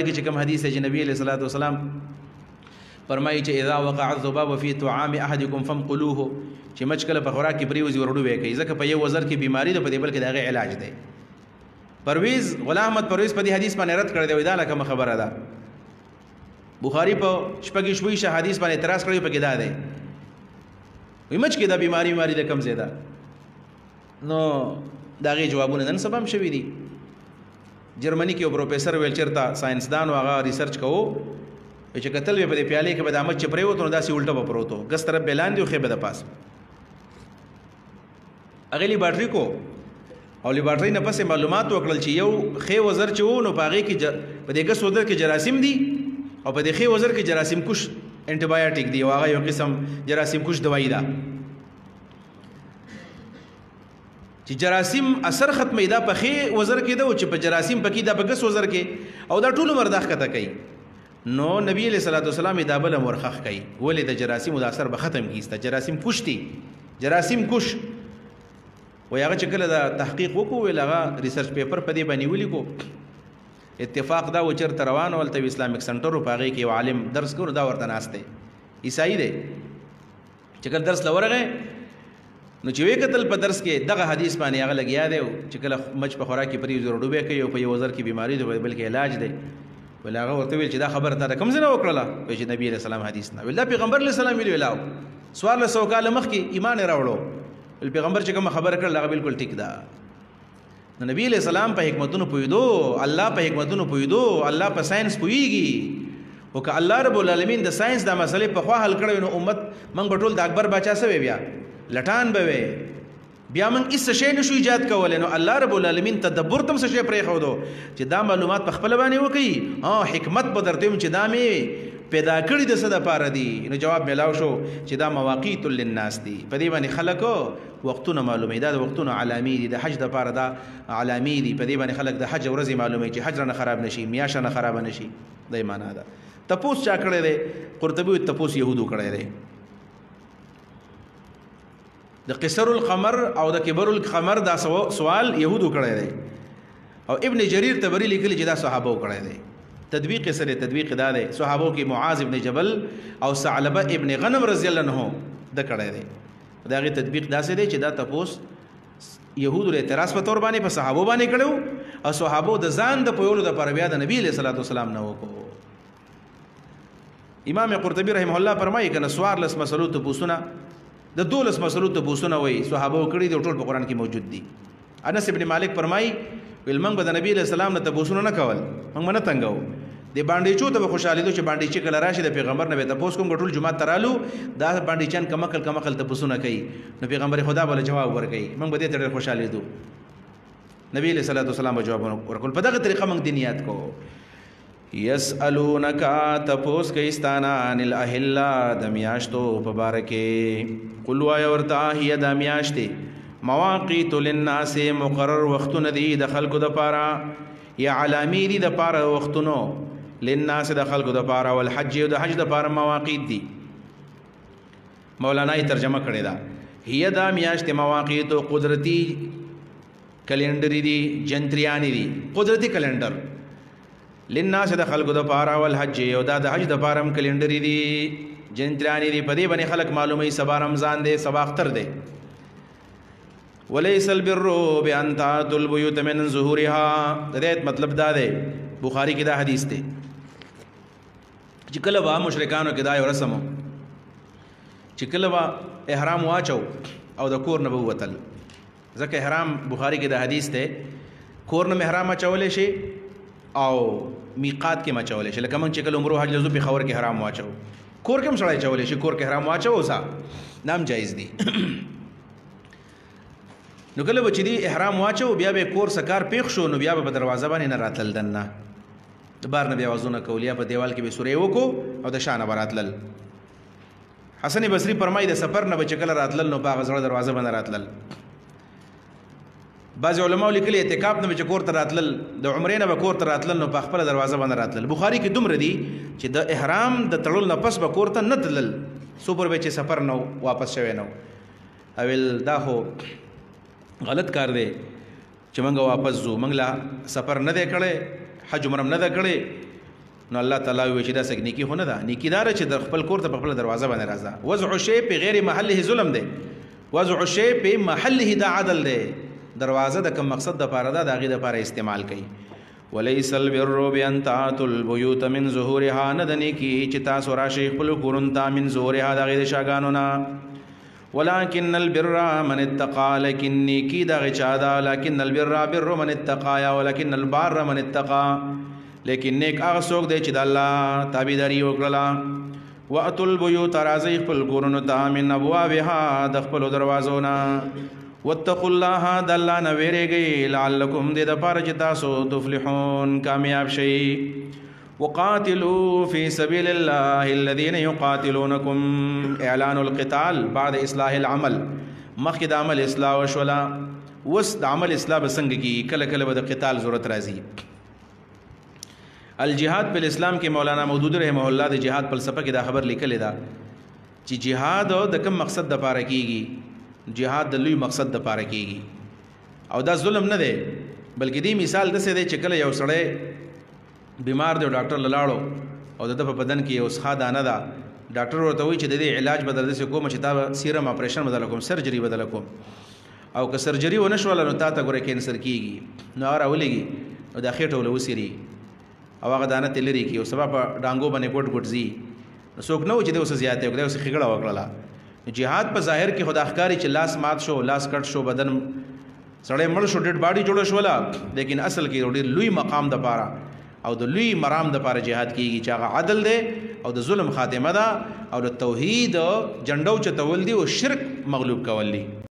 کې کوم حدیث دی چې نبی علیہ الصلوۃ والسلام فرمایي چې اذا وقع الذباب في طعام احدكم فانقلوه چې مچ کله په خوراک کې پریوزي ورډو وې کوي ځکه په یو وزر کې بیماری ده په دې بل کې دغه علاج دی. پرویز غلام احمد پرویز په دې حدیث باندې رد کړی دی دا لکه خبره ده. بخاری په شپږ شوي حدیث باندې اعتراض کړی په کې دا دی وي مچ کې دا بیماری ده کم زیاده نو داغه جوابونه نن سبا هم شوي دي. جرمني کې یو پروفیسور ویل چېرته ساينسدان هغه ریسرچ کوو چې کتل به په دې پیالې کې به د مچ چې پرېوتو نو داسې الټه به پروتو ګس طرف به لاندې او خېبه د پاس هغې لیبارټري کو او لیبارټري نه پسې معلومات وکړل چې یو ښې وزر چې و نو په هغې کې په دې ګس وزر کې جراثیم دي او په دې ښې وزر کې جراثیم کش انټي بایوټیک دی او هغه یو قسم جراثیم کش دوايي ده چې جراثیم اثر ختمې دا په ښې وزر کې ده او چې په جراثیم پکې دا په ګس وزر کې او دا ټول عمر دا ښکته کوي. نو نبی علیہ الصلوۃ والسلام دا بل مرخخ کوي ولې د جراثیم د اثر به ختم کیسته جراثیم کشتي جراثیم کش و هغه چې کله دا تحقیق وکړو ول هغه ریسرچ پیپر په دې باندې ولیکو اتفاق دا و چرته روان ولته اسلامیک سنټر په هغه کې یو عالم درس کوي دا ورته ناشته عیسائی دی چې کله درس لورغه نو چې وی قتل په درس کې دغه حدیث باندې هغه لګیا دی چې کله مچ په خوراک کې پری زور ډوبه کوي او په یو وزر کې بیماری ده بلکې علاج دی ولا هغه ورته ویل چې دا خبره تا کوم ځای وکړه چې نبی علیہ السلام حدیث نه ویل دا پیغمبر علیہ السلام ویلاو سوال له 100 کال مخکې ایمان راوړو پیغمبر چې کوم خبره کړل هغه بالکل ټیک ده. نبی علیہ السلام په حکمتونو پویدو الله په حکمتونو پویدو الله په ساينس پویږي او که الله رب العالمین د ساينس د مسلې په خوا حل کړو نو امت موږ ټول د اکبر بچا سوي بیا لټان به بیا موږ هیڅ شی نشو ایجاد کولای. نو الله رب العالمین تدبر تم څه شی پرې خو دو چې دا معلومات په خپل باندې وکي حکمت به درته چې دا می پیدا کړی د څه د پاره دي. نو جواب ملاو شو چې دا مواقیت للناس دي په دې باندې خلکو وختونه معلومه دا وختونه علامې دي د حج د پاره دا علامې دي په دې باندې خلک د حج ورځې معلومه چې حج نه خراب نشي میاشه نه خراب نشي دا معنا ده. تپوس چا کړی دی قرطبي تپوس يهودو کړی دی د قصر القمر او د کبر القمر دا سوال يهودو کړی دی او ابن جرير تبری لیکلی چې دا صحابه کړی دی. تدویق سره تدویق دا دی صحابو کې معاذ ابن جبل او ثعلبه ابن غنم رضی الله عنه د کړی دی. دا غي تدویق داسې دی چې دا تپوس يهودو له اعتراض په تور باندې په صحابو باندې کړو او صحابو د ځان د پویولو د پر بیا د نبی له صلوات والسلام نه وکړو. امام قرطبي رحمه الله فرمایي کنه سوار لس مسلو ته پوسونه د دولس مسلو ته پوسونه وای صحابه کړي د ټول په قران کې موجود دي. انس ابن مالک فرمایي ویل موږ د نبی له سلام نه ته پوسونه نه کول موږ نه تنګو د باندې چو ته خوشاله دي چې باندې چې کله راشي د پیغمبر نه ته پوس کوم ټول جمعه ترالو دا باندې چن کمکل ته پوسونه کوي نو پیغمبر خدا بل جواب ورکړي موږ به دې ته خوشاله دو نبی له صلوات والسلام جواب ورکول په دغه طریقه موږ دینیات کو. یسالونک تپوس کیستانا عن الاهلا د میاشتو په بارکه قل وای ورتا هي د میاشتې مواقیت للناس مقرر وختونه دي د خلکو د پاره یا علامې دي د پاره وختونو للناس د خلکو د پاره والحج او د حج د پاره مواقیت دي. مولانا یې ترجمه کړی دا هي د میاشتې مواقیت قدرتی کلندر دي جنتریانی دي قدرتی کلندر للناس د خلکو د پاره والحج او د حج د پاره کلندر دي جنتریانی دي په دې باندې خلک معلومه سبا رمضان دی سبا اختر دی. وليس البر بان تاتوا البيوت من ظهورها د دې مطلب دا دی بخاری کې دا حدیث دی چې کله وا مشرکانو کې دا یو رسم چې کله وا احرام واچو او د کور نه ووتل ځکه احرام بخاری کې دا حدیث دی کور نه احرام اچولې شي او میقات کې مچولې شي لکه مونږ چې کله عمره حج لزو په خور کې احرام واچو کور کې هم سړی چولې شي کور کې احرام واچو اوسه نام جایز دی. نو کله چې دی احرام واچو بیا به کور سکار پیښ شو نو بیا به دروازه باندې نه راتل دنه بار نه بیا وازونه کولیا په دیوال کې به سورې وکړو او د شانه براتل. حسن بصری فرمایي د سفر نه بچ کله راتل نو باغ زړه دروازه باندې راتل. بعض علماء لیکلي اعتکاف نه بچ کور ته راتل د عمرې نه به کور ته راتل نو په خپل دروازه باندې راتل. بخاری کې دومره دي چې د احرام د تړل نه پس به کور ته نه تلل سوپر به چې سفر نو واپس شوی نو اول دا هو غلط کار دی چې منګه واپس زو منګلا سفر نه دی کړي حج عمره نه دی کړي نو الله تعالی وی چې دا سګ نیکی خو نه ده، نیکی دار چې د خپل کور ته په خپل دروازه باندې راځه. وضع شی په غیر محله ظلم دی، وضع شی په محله دا عدل دی. دروازه د کوم مقصد د پاره ده د هغې دپاره استعمال کوي. وليس البر بأن تأتوا البيوت من ظهورها، نه د نیکي چې تاسو راشئ خپلو کورونو ته من ظهورها د هغې د شاګانو نه. ولكن البر من اتقى، لیکن نیکي د هغې چا ده. لکن البر بر من اتقى یا ولکن البار من اتقى، لیکن نیک هغه څوک دی چې د الله تابعداري وکړله. واتوا البيوت، راځئ خپل کورونو ته من ابوابها د خپلو دروازو نه. واتقوا الله، د الله نه ویریږئ لعلکم دې دپاره چې تاسو تفلحون کامیاب شئ. وقاتلوا فی سبیل الله الذین یقاتلونکم، اعلان القتال بعد اصلاح العمل. مخکې د عمل اصلاح وشوله، اوس د عمل اصلاح به څنګه کېږي؟ کله کله به د قتال ضرورت راځي. الجهاد په اسلام کې مولانا مودودي رحمه الله د جهاد فلسفه کې دا خبر لیکلې ده چې جهاد د کوم مقصد دپاره کېږي؟ جهاد د لوی مقصد دپاره کېږي. او دا ظلم نه دی، بلکې دې مثال داسې دی چې کله یو سړی بیمار دی او ډاکټر له لاړو او د ده په بدن کې یو څښا دانه ده، ډاکټر ورته وایي چې د دې علاج به در داسې کوم چې تا به سیرم اپریشن بدله کوم، سرجري بدله کوم، او که سرجري ونه شوله نو تا ته ګوره کینسر کېږي. نو هغه راولېږي نو دا خېټه له وسیري او هغه دانه ترې لرې کړي او سبا په ډانګو باندې ګوټ ګوټ ځي. نو څوک نه و چې دی اوس زیاتې وکړه، اوس ښېګړه وکړله. جهاد په ظاهر کې خدا ښکاري چې لاس مات شو، لاس کټ شو، بدن سړی مړ شو، ډېډ باډي جوړه شوله، لیکن اصل کې ډېر لوی مقام دپاره او د لوی مرام دپاره جهاد کېږي چې هغه عدل دی او د ظلم خاتمه ده او د توحید جنډو چتول دي او شرک مغلوب کول دي.